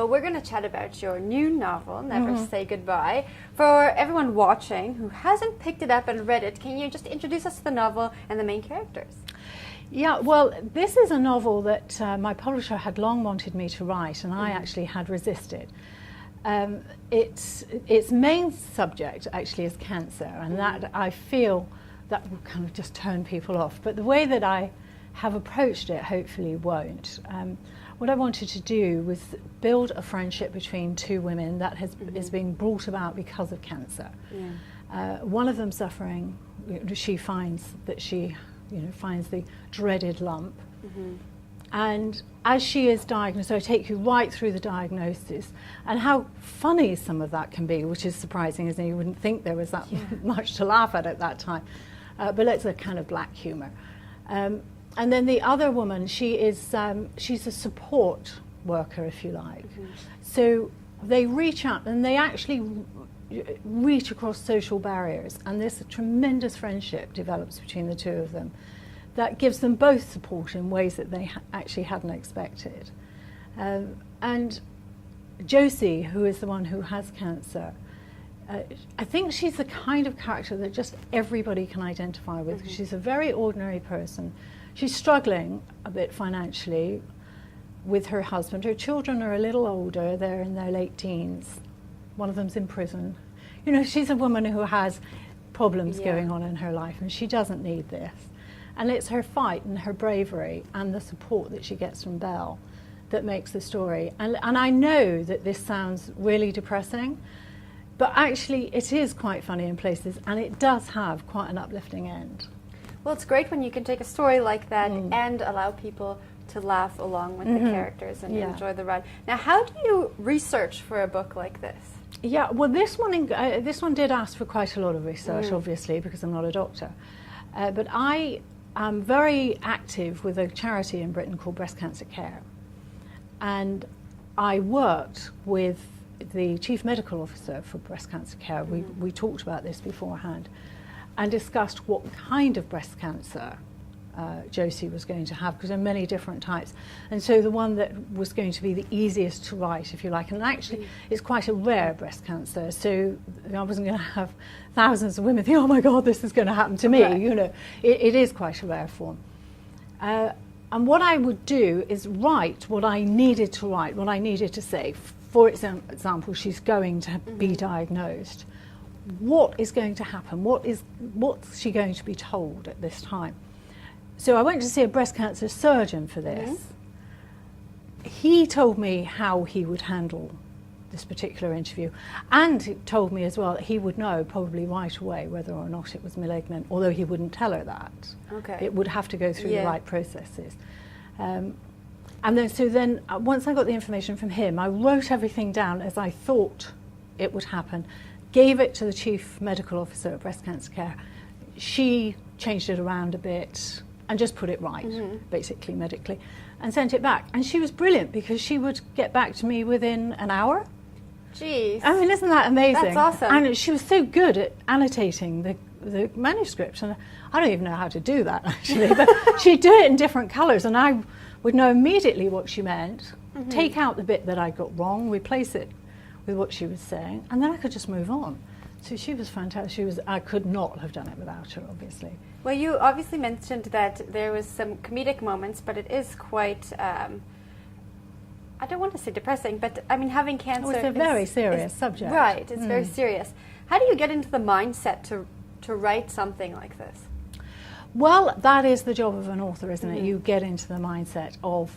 we're going to chat about your new novel, Never Say Goodbye. For everyone watching who hasn't picked it up and read it, can you just introduce us to the novel and the main characters? Yeah, well, this is a novel that my publisher had long wanted me to write, and I actually had resisted. Its main subject actually is cancer, and that I feel that will kind of just turn people off. But the way that I have approached it hopefully won't. What I wanted to do was build a friendship between two women that is being brought about because of cancer. Yeah. One of them suffering, she finds that she finds the dreaded lump. And as she is diagnosed, so I take you right through the diagnosis and how funny some of that can be, which is surprising, isn't it? You wouldn't think there was that much to laugh at that time. But it's a kind of black humour. And then the other woman, she's a support worker, if you like. So they reach out and they actually reach across social barriers, and this tremendous friendship develops between the two of them that gives them both support in ways that they actually hadn't expected. And Josie, who is the one who has cancer, I think she's the kind of character that just everybody can identify with. She's a very ordinary person. She's struggling a bit financially with her husband. Her children are a little older, they're in their late teens. One of them's in prison. She's a woman who has problems going on in her life, and she doesn't need this. And it's her fight and her bravery and the support that she gets from Belle that makes the story. And I know that this sounds really depressing, but actually it is quite funny in places, and it does have quite an uplifting end. Well, it's great when you can take a story like that and allow people to laugh along with the characters and enjoy the ride. Now, how do you research for a book like this? Yeah, well, this one did ask for quite a lot of research, obviously, because I'm not a doctor. But I am very active with a charity in Britain called Breast Cancer Care. And I worked with the Chief Medical Officer for Breast Cancer Care. We talked about this beforehand and discussed what kind of breast cancer Josie was going to have, because there are many different types. And so the one that was going to be the easiest to write, if you like, and actually it's quite a rare breast cancer, so I wasn't going to have thousands of women think, oh my God, this is going to happen to me. It is quite a rare form. And what I would do is write what I needed to write, what I needed to say. For example, she's going to be diagnosed. What is going to happen? What's she going to be told at this time? So I went to see a breast cancer surgeon for this. He told me how he would handle this particular interview, and he told me as well that he would know probably right away whether or not it was malignant, although he wouldn't tell her that. It would have to go through the right processes. And then once I got the information from him, I wrote everything down as I thought it would happen, gave it to the Chief Medical Officer at Breast Cancer Care. She changed it around a bit and just put it right, basically medically, and sent it back. And she was brilliant because she would get back to me within an hour. Jeez. I mean, isn't that amazing? That's awesome. And she was so good at annotating the manuscript, and I don't even know how to do that actually, but she'd do it in different colours, and I would know immediately what she meant, take out the bit that I got wrong, replace it with what she was saying, and then I could just move on. So she was fantastic. I could not have done it without her, obviously. Well, you obviously mentioned that there was some comedic moments, but it is quite, I don't want to say depressing, but I mean, having cancer it's a very serious subject. Right, it's very serious. How do you get into the mindset to write something like this? Well, that is the job of an author, isn't it? You get into the mindset of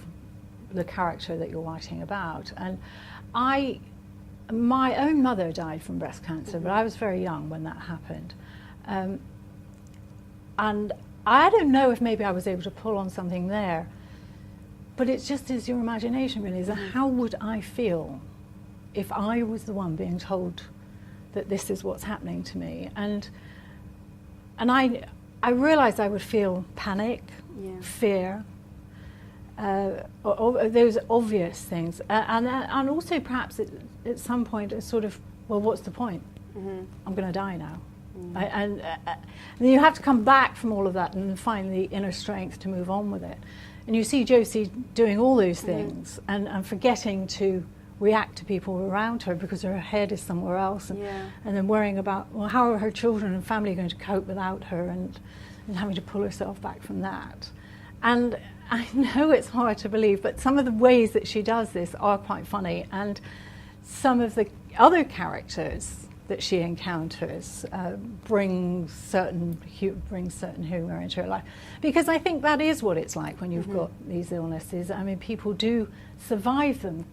the character that you're writing about. And my own mother died from breast cancer, but I was very young when that happened. And I don't know if maybe I was able to pull on something there, but it just is your imagination, really. So how would I feel if I was the one being told that this is what's happening to me? And I realised I would feel panic, fear, or those obvious things, and also perhaps at some point a sort of, well, what's the point? I'm going to die now. And then you have to come back from all of that and find the inner strength to move on with it. And you see Josie doing all those things and forgetting to react to people around her because her head is somewhere else, and, Yeah. and then worrying about, well, how are her children and family going to cope without her, and having to pull herself back from that. And I know it's hard to believe, but some of the ways that she does this are quite funny, and some of the other characters that she encounters bring certain humour into her life, because I think that is what it's like when you've got these illnesses. I mean, people do survive them,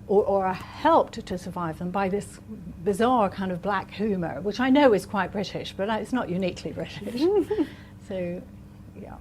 or are helped to survive them by this bizarre kind of black humour, which I know is quite British, but it's not uniquely British. So, yeah.